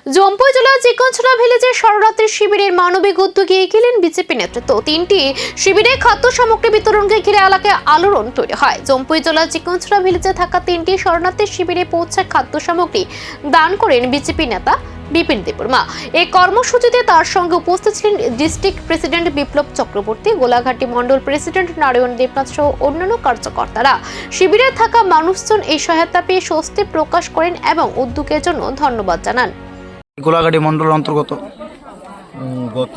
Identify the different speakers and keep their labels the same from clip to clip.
Speaker 1: জম্পুই জেলার চিকনছড়া ভিলেজে শরণার্থী শিবিরের মানবিক উদ্যোগে এগিয়ে বিজেপি নেতৃত্ব। 3টি শিবিরে খাদ্য সামগ্রী বিতরণকে ঘিরে এলাকায় আলোড়ন তৈরি হয়। জম্পুই জেলার চিকনছড়া ভিলেজে থাকা 3টি শরণার্থী শিবিরে পৌঁছায় খাদ্য সামগ্রী দান করেন বিজেপি নেতা বিপিন দেববর্মা। এই কর্মসূচিতে তার সঙ্গে উপস্থিত ছিলেন ডিস্ট্রিক্ট প্রেসিডেন্ট বিপ্লব চক্রবর্তী, গোলাঘাটি মন্ডল প্রেসিডেন্ট নারায়ণ দেবনাথ সহ অন্যান্য কার্যকর্তারা। শিবিরে থাকা মানুষজন এই সহায়তা পেয়ে স্বস্তি প্রকাশ করেন এবং উদ্যোগের জন্য ধন্যবাদ জানান।
Speaker 2: গোলাঘাটি মন্ডলের অন্তর্গত
Speaker 3: গত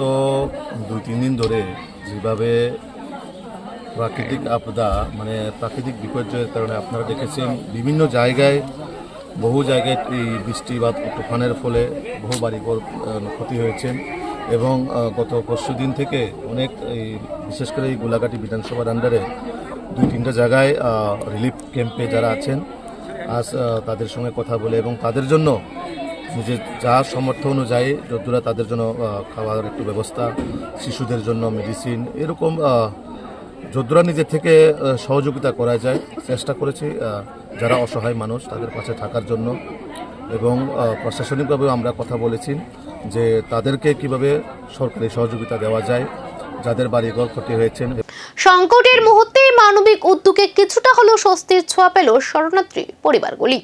Speaker 3: 2-3 দিন ধরে যেভাবে প্রাকৃতিক আপদা প্রাকৃতিক বিপর্যয়ের কারণে আপনারা দেখেছেন বিভিন্ন জায়গায় বহু জায়গায় এই বৃষ্টি বা তুফানের ফলে বহু বাড়িঘর ক্ষতি হয়েছে এবং গত পরশু দিন থেকে অনেক বিশেষ করে এই গোলাঘাটি বিধানসভার আন্ডারে 2-3টা জায়গায় রিলিফ ক্যাম্পে যারা আছেন আজ তাদের সঙ্গে কথা বলে এবং তাদের জন্য নিজের যা সামর্থ্য অনুযায়ী যতটা তাদের জন্য খাওয়ার একটু ব্যবস্থা, শিশুদের জন্য মেডিসিন, এরকম যতটা নিজের থেকে সহযোগিতা করা যায় চেষ্টা করেছি যারা অসহায় মানুষ তাদের পাশে থাকার জন্য। এবং প্রশাসনিকভাবেও আমরা কথা বলেছি যে তাদেরকে কিভাবে সরকারি সহযোগিতা দেওয়া যায় যাদের বাড়িঘর ক্ষতি হয়েছেন।
Speaker 1: সংকটের মুহূর্তে মানবিক উদ্যোগে কিছুটা হলেও স্বস্তির ছোঁয়া পেল শরণার্থী পরিবারগুলি।